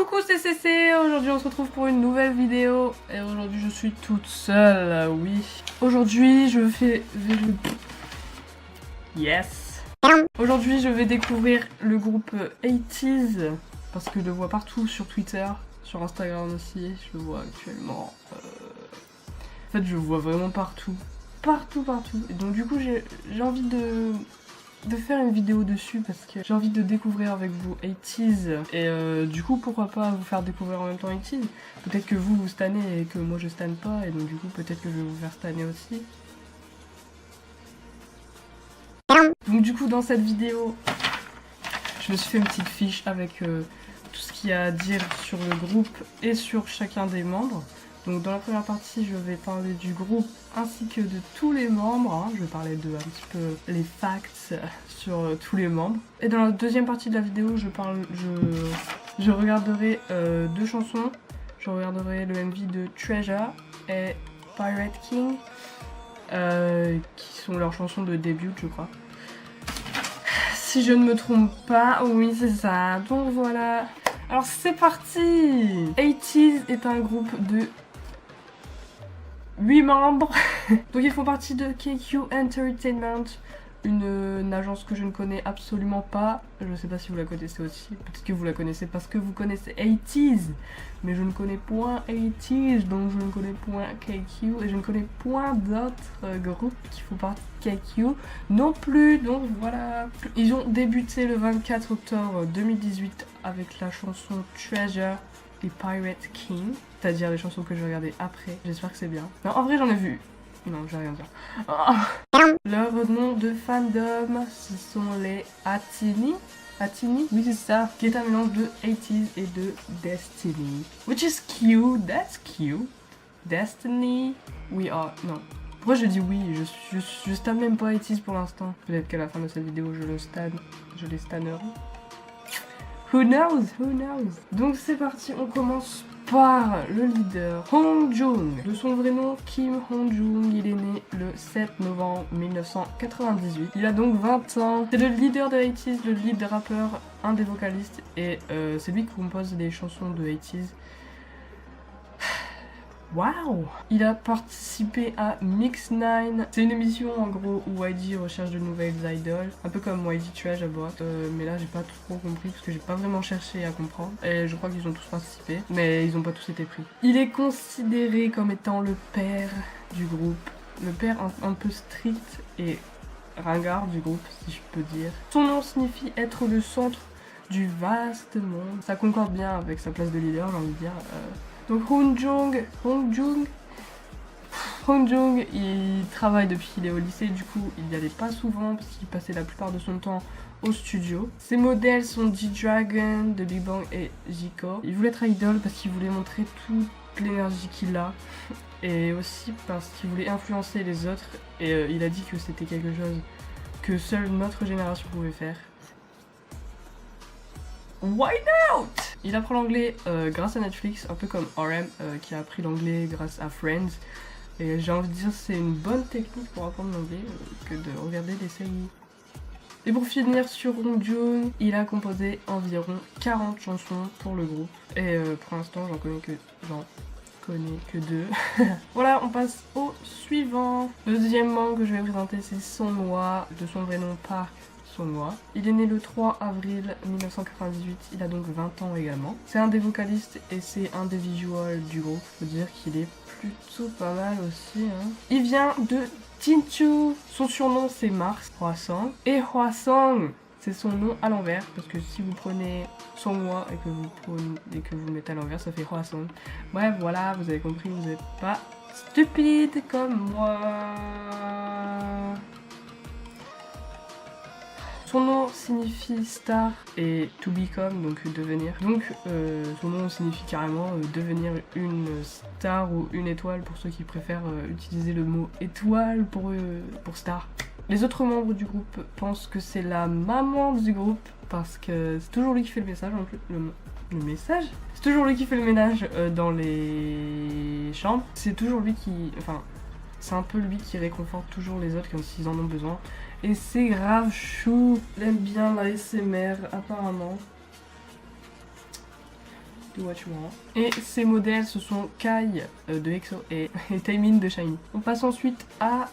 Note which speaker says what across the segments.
Speaker 1: Coucou, c'est CC, aujourd'hui on se retrouve pour une nouvelle vidéo et aujourd'hui je suis toute seule, oui. Aujourd'hui je fais... Yes. Aujourd'hui je vais découvrir le groupe 80s parce que je le vois partout sur Twitter, sur Instagram aussi, je le vois actuellement. En fait je le vois vraiment partout, partout. Et donc du coup j'ai envie de faire une vidéo dessus parce que j'ai envie de découvrir avec vous 80s et du coup pourquoi pas vous faire découvrir en même temps 80s. Peut-être que vous stannez et que moi je stanne pas et donc du coup peut-être que je vais vous faire stanner aussi. Donc du coup dans cette vidéo je me suis fait une petite fiche avec tout ce qu'il y a à dire sur le groupe et sur chacun des membres. Donc dans la première partie je vais parler du groupe ainsi que de tous les membres, hein. Je vais parler de un petit peu les facts sur tous les membres. Et dans la deuxième partie de la vidéo je regarderai deux chansons. Je regarderai le MV de Treasure et Pirate King qui sont leurs chansons de début je crois. Si je ne me trompe pas, oui c'est ça, donc voilà. Alors c'est parti. 80s est un groupe de 8 membres. Donc ils font partie de KQ Entertainment, une agence que je ne connais absolument pas. Je sais pas si vous la connaissez aussi. Peut-être que vous la connaissez parce que vous connaissez 80s. Mais je ne connais point 80s, donc je ne connais point KQ. Et je ne connais point d'autres groupes qui font partie de KQ non plus. Donc voilà. Ils ont débuté le 24 octobre 2018 avec la chanson Treasure et Pirate King, c'est-à-dire les chansons que je regardais après. J'espère que c'est bien. Non, en vrai, j'en ai vu. Non, je vais rien dire. Oh. Leur nom de fandom, ce sont les Atini. Atini? Oui, c'est ça. Qui est un mélange de 80s et de Destiny. Which is cute. That's cute. Destiny. We are. Non. Pourquoi je dis oui? Je stan même pas 80s pour l'instant. Peut-être qu'à la fin de cette vidéo, je le stan. Je les stannerai. Who knows? Who knows? Donc c'est parti, on commence par le leader Hong-Jung. De son vrai nom, Kim Hong-Jung, il est né le 7 novembre 1998. Il a donc 20 ans. C'est le leader de 80s, le lead des rappeurs, un des vocalistes et c'est lui qui compose les chansons de 80s. Waouh! Il a participé à Mix 9. C'est une émission en gros où YG recherche de nouvelles idoles. Un peu comme YG Trash à boîte. Mais là j'ai pas trop compris parce que j'ai pas vraiment cherché à comprendre. Et je crois qu'ils ont tous participé. Mais ils ont pas tous été pris. Il est considéré comme étant le père du groupe. Le père un peu strict et ringard du groupe si je peux dire. Son nom signifie être le centre du vaste monde. Ça concorde bien avec sa place de leader j'ai envie de dire. Donc Hong-Jung, il travaille depuis qu'il est au lycée, du coup il n'y allait pas souvent parce qu'il passait la plupart de son temps au studio. Ses modèles sont G-Dragon, de Big Bang et Zico. Il voulait être idol parce qu'il voulait montrer toute l'énergie qu'il a et aussi parce qu'il voulait influencer les autres et il a dit que c'était quelque chose que seule notre génération pouvait faire. Why not? Il apprend l'anglais grâce à Netflix, un peu comme RM qui a appris l'anglais grâce à Friends. Et j'ai envie de dire c'est une bonne technique pour apprendre l'anglais que de regarder des séries. Et pour finir sur Hong-Jung, il a composé environ 40 chansons pour le groupe. Et pour l'instant j'en connais que 2. Voilà, on passe au suivant. Le deuxième membre que je vais présenter c'est Songhwa, de son vrai nom Park. Il est né le 3 avril 1998, il a donc 20 ans également. C'est un des vocalistes et c'est un des visuals du groupe. Faut dire qu'il est plutôt pas mal aussi. Hein. Il vient de Jinchu. Son surnom c'est Mars Hwasong. Et Hwasong, c'est son nom à l'envers. Parce que si vous prenez Songhwa et que vous mettez à l'envers, ça fait Hwasong. Bref, voilà, vous avez compris, vous n'êtes pas stupide comme moi. Son nom signifie star et to become, donc devenir. Donc son nom signifie carrément devenir une star ou une étoile pour ceux qui préfèrent utiliser le mot étoile pour star. Les autres membres du groupe pensent que c'est la maman du groupe parce que c'est toujours lui qui fait le message en plus. Le message? C'est toujours lui qui fait le ménage dans les chambres. C'est toujours lui qui... Enfin, c'est un peu lui qui réconforte toujours les autres quand ils en ont besoin. Et c'est grave chou. Il aime bien la SMR apparemment. do what you want. Et ces modèles, ce sont Kai de EXO et Taemin de SHINee. On passe ensuite à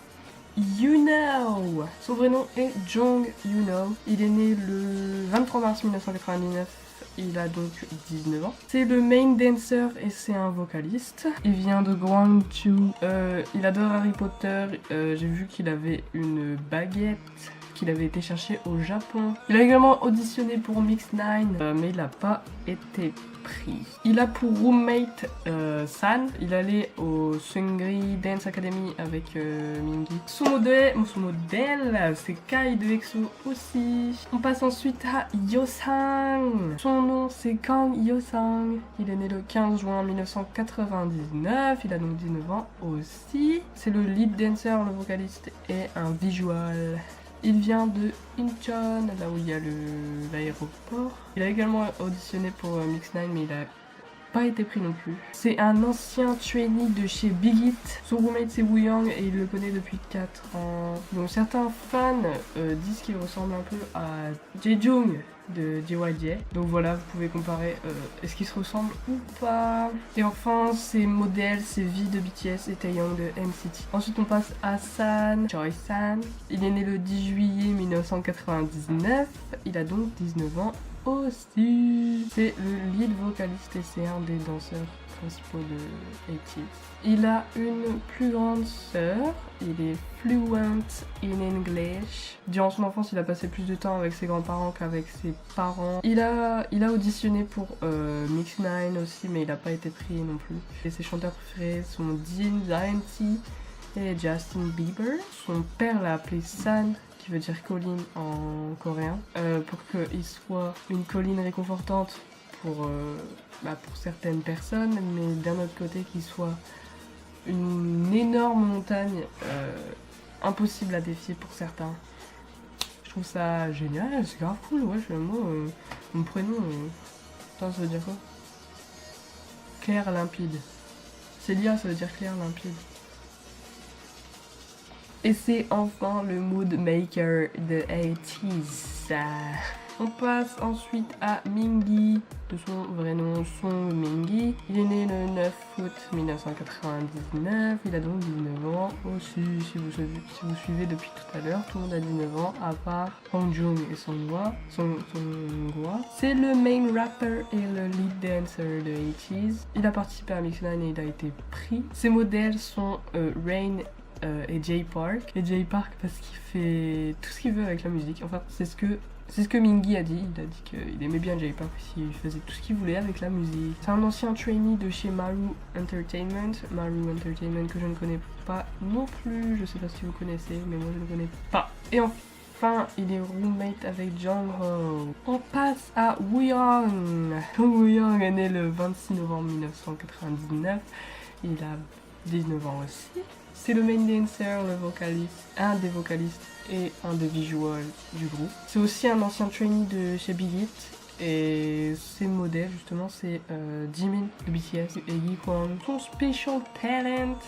Speaker 1: YouKnow. Son vrai nom est Jong YouKnow. Il est né le 23 mars 1999. Il a donc 19 ans. C'est le main dancer et c'est un vocaliste. Il vient de Gwangju. Il adore Harry Potter. J'ai vu qu'il avait une baguette qu'il avait été chercher au Japon. Il a également auditionné pour Mix 9, mais il n'a pas été pris. Il a pour roommate San. Il allait au Seungri Dance Academy avec Mingi. Son modèle, c'est Kai de EXO aussi. On passe ensuite à Yeosang. Son nom c'est Kang Yeosang. Il est né le 15 juin 1999. Il a donc 19 ans aussi. C'est le lead dancer, le vocaliste et un visual. Il vient de Incheon, là où il y a l'aéroport. Il a également auditionné pour Mix 9, mais il a pas été pris non plus. C'est un ancien trainee de chez Big Hit. Son roommate c'est Woo Young et il le connaît depuis 4 ans. Donc certains fans disent qu'il ressemble un peu à Jaejung de JYJ. Donc voilà, vous pouvez comparer est-ce qu'ils se ressemblent ou pas. Et enfin, c'est modèle, c'est V de BTS et Taeyong de NCT. Ensuite, on passe à San, Choi San. Il est né le 10 juillet 1999. Il a donc 19 ans aussi. C'est le lead vocaliste et c'est un des danseurs principaux de ATEEZ. Il a une plus grande sœur, il est fluent in English. Durant son enfance, il a passé plus de temps avec ses grands-parents qu'avec ses parents. Il a auditionné pour Mix 9 aussi, mais il n'a pas été pris non plus. Et ses chanteurs préférés sont Jin, Zayn et Justin Bieber. Son père l'a appelé San, qui veut dire colline en coréen, pour qu'il soit une colline réconfortante pour certaines personnes, mais d'un autre côté qu'il soit une énorme montagne impossible à défier pour certains. Je trouve ça génial, c'est grave cool. Ouais, moi, mon prénom, attends, ça veut dire quoi? Clair limpide. Célia, ça veut dire clair limpide. Et c'est enfin le mood maker de ATEEZ. On passe ensuite à Mingi, de son vrai nom Song Mingi. Il est né le 9 août 1999, il a donc 19 ans aussi. Si vous suivez depuis tout à l'heure, tout le monde a 19 ans, à part Hongjoong et Songhwa. C'est le main rapper et le lead dancer de ATEEZ. Il a participé à Mix 9 et il a été pris. Ses modèles sont Rain et Jay Park. Et Jay Park parce qu'il fait tout ce qu'il veut avec la musique. Enfin, c'est ce que Mingi a dit. Il a dit qu'il aimait bien Jay Park parce qu'il faisait tout ce qu'il voulait avec la musique. C'est un ancien trainee de chez Maru Entertainment. Maru Entertainment que je ne connais pas non plus. Je sais pas si vous connaissez, mais moi je ne connais pas. Et enfin, il est roommate avec Jongho. On passe à Woo Young. Woo Young est né le 26 novembre 1999. Il a 19 ans aussi. C'est le main dancer, le vocaliste, un des vocalistes et un des visuals du groupe. C'est aussi un ancien trainee de chez Big Hit. Et ses modèles justement c'est Jimin de BTS et Yi Kwon. Son special talent,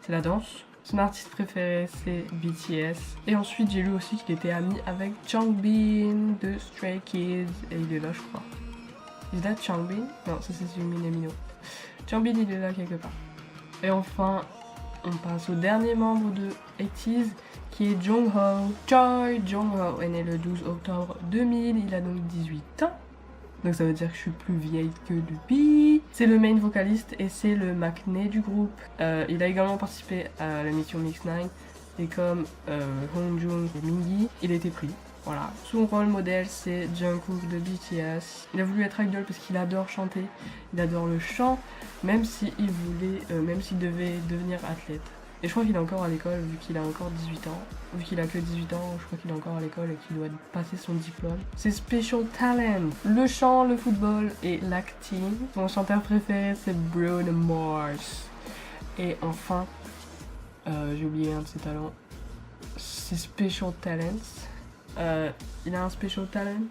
Speaker 1: c'est la danse. Son artiste préféré c'est BTS. Et ensuite j'ai lu aussi qu'il était ami avec Changbin de Stray Kids. Et il est là je crois. Is that Changbin? Non, ça c'est Jimin et Mino. Changbin il est là quelque part. Et enfin, on passe au dernier membre de ATEEZ qui est Jongho. Choi Jongho est né le 12 octobre 2000, il a donc 18 ans. Donc ça veut dire que je suis plus vieille que lui. C'est le main vocaliste et c'est le McNay du groupe. Il a également participé à l'émission Mix 9 et comme Hongjoong et Mingi, il a été pris. Voilà. Son rôle modèle c'est Jungkook de BTS. Il a voulu être idol parce qu'il adore chanter, il adore le chant, même s'il devait devenir athlète. Et je crois qu'il est encore à l'école vu qu'il a encore 18 ans. Vu qu'il a que 18 ans, je crois qu'il est encore à l'école et qu'il doit passer son diplôme. Ses special talents, le chant, le football et l'acting. Son chanteur préféré c'est Bruno Mars. Et enfin, j'ai oublié un de ses talents, ses special talents. Il a un special talent.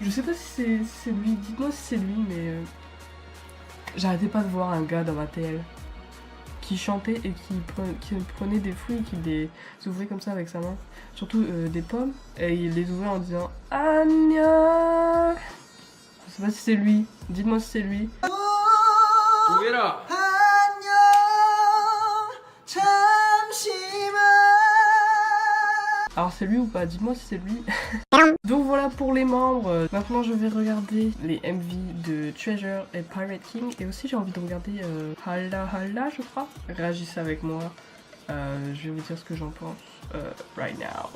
Speaker 1: Je sais pas si c'est lui, dites-moi si c'est lui, mais j'arrêtais pas de voir un gars dans ma TL qui chantait et qui prenait des fruits et qui les ouvrait comme ça avec sa main, surtout des pommes, et il les ouvrait en disant Anya. sais pas si c'est lui. Dites-moi si c'est lui. Alors c'est lui ou pas? Dites-moi si c'est lui. Donc voilà pour les membres. Maintenant je vais regarder les MV de Treasure et Pirate King. Et aussi j'ai envie de regarder Hala Hala je crois. Réagissez avec moi. Je vais vous dire ce que j'en pense right now.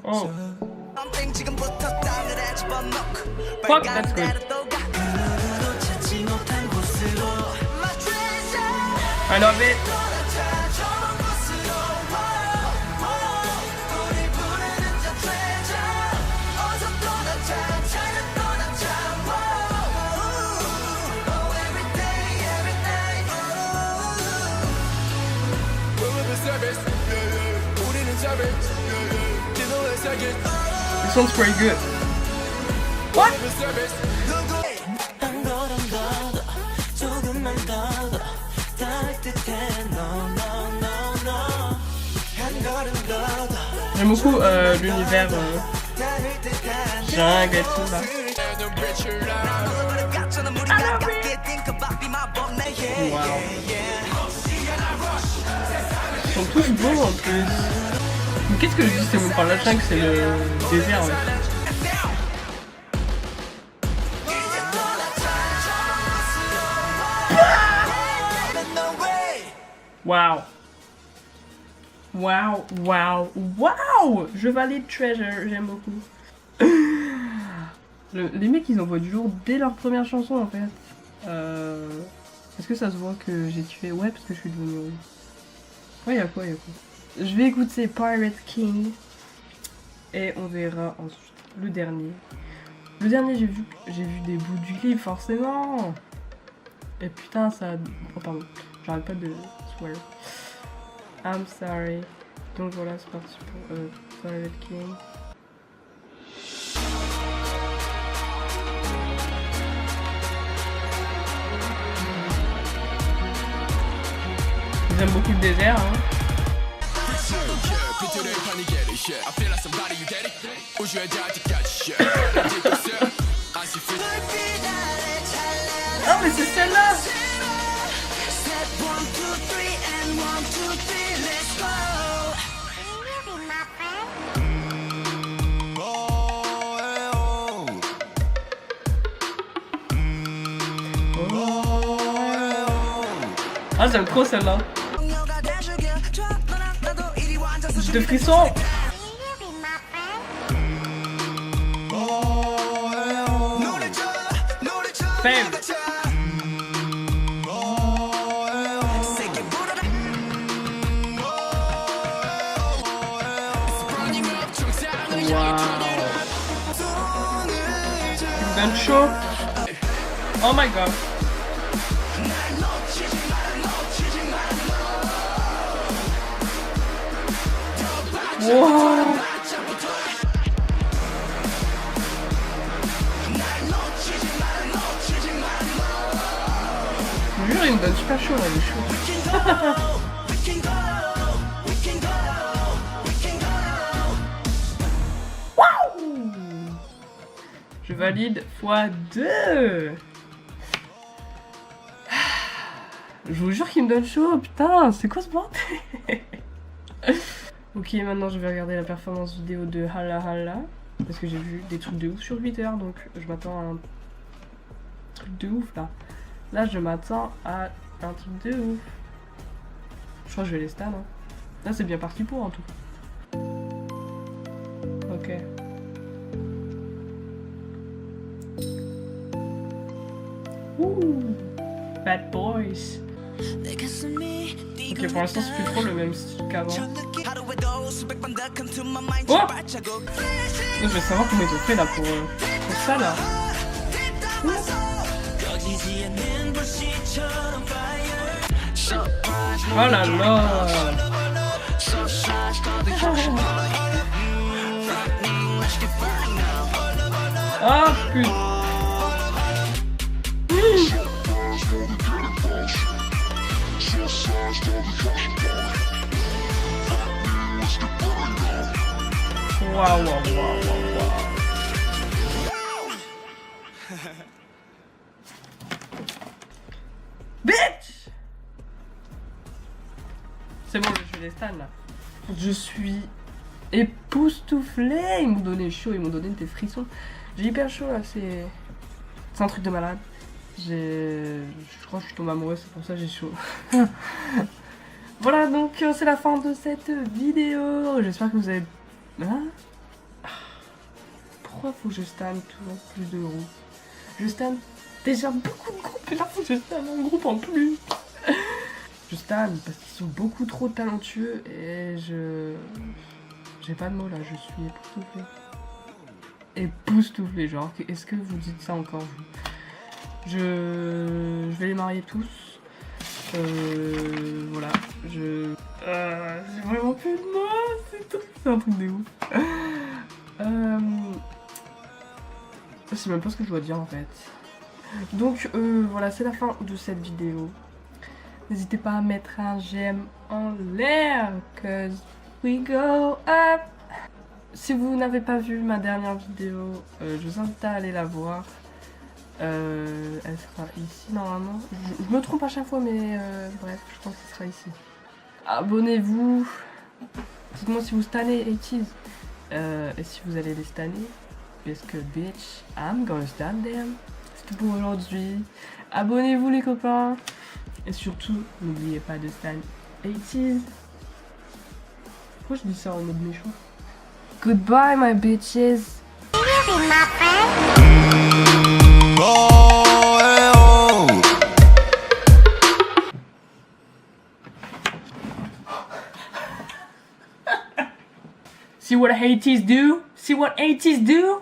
Speaker 1: Oh. Fuck, that's good. I love it. This one's pretty good. What? J'aime beaucoup l'univers jungle et tout là. Wow. Ils sont tous beaux en plus. Mais qu'est-ce que je dis, c'est mon par la jungle, c'est le désert ouais. Wow. Wow, wow, wow! Je valide Treasure, j'aime beaucoup. Les mecs ils envoient du lourd dès leur première chanson en fait. Est-ce que ça se voit que j'ai tué? Ouais, parce que je suis devenue. Ouais, y'a quoi, y'a quoi. Je vais écouter Pirate King. Et on verra ensuite le dernier. Le dernier, j'ai vu des bouts du clip, forcément. Et putain, ça. Oh, pardon, j'arrête pas de swear. I'm sorry. Donc voilà, c'est parti pour Pirate King. J'aime beaucoup le désert, hein. Ah mais c'est celle-là. Ah j'aime trop celle-là. De frissons. Fame. Wow. You've done show. Oh my god. Wow. Je jure, il me donne super chaud là, il est chaud. Waouh. Je valide x2. Je vous jure qu'il me donne chaud, putain, c'est quoi ce bordel? Ok, maintenant je vais regarder la performance vidéo de Hala Hala. Parce que j'ai vu des trucs de ouf sur Twitter, donc je m'attends à un truc de ouf là. Là je m'attends à un truc de ouf. Je crois que je vais les stan. Hein. Là c'est bien parti pour en tout cas. Ok. Ouh, Bad Boys. Ok, pour l'instant c'est plus trop le même style qu'avant. Oh! Je veux savoir comment ils ont fait là pour ça là. Oh là là! Ah putain! Waouh, waouh, waouh, waouh, waouh. Bitch! C'est bon, je suis les stans là. Je suis époustouflée. Ils m'ont donné chaud, ils m'ont donné des frissons. J'ai hyper chaud là, c'est un truc de malade. Je crois que je suis tombée amoureuse, c'est pour ça que j'ai chaud. Voilà, donc c'est la fin de cette vidéo. J'espère que vous avez... Hein? Pourquoi faut que je stan toujours plus de groupes? Je stan déjà beaucoup de groupes et là faut que je stan un groupe en plus. Je stan parce qu'ils sont beaucoup trop talentueux et j'ai pas de mots là, je suis époustouflée. Époustouflée, genre, est-ce que vous dites ça encore vous? Je vais les marier tous. Voilà, j'ai vraiment plus de mots, c'est un truc de ouf. Je sais même pas ce que je dois dire en fait. Donc voilà, c'est la fin de cette vidéo. N'hésitez pas à mettre un j'aime en l'air, cause we go up. Si vous n'avez pas vu ma dernière vidéo, je vous invite à aller la voir. Elle sera ici normalement. Je me trompe à chaque fois, mais bref, je pense qu'elle sera ici. Abonnez-vous. Dites-moi si vous stannez 80s. Et si vous allez les stanner. Parce que bitch, I'm gonna stan them. C'est tout pour aujourd'hui. Abonnez-vous les copains. Et surtout, n'oubliez pas de stan 80s. Pourquoi je dis ça en mode méchant? Goodbye my bitches. See what 80s do? See what 80s do?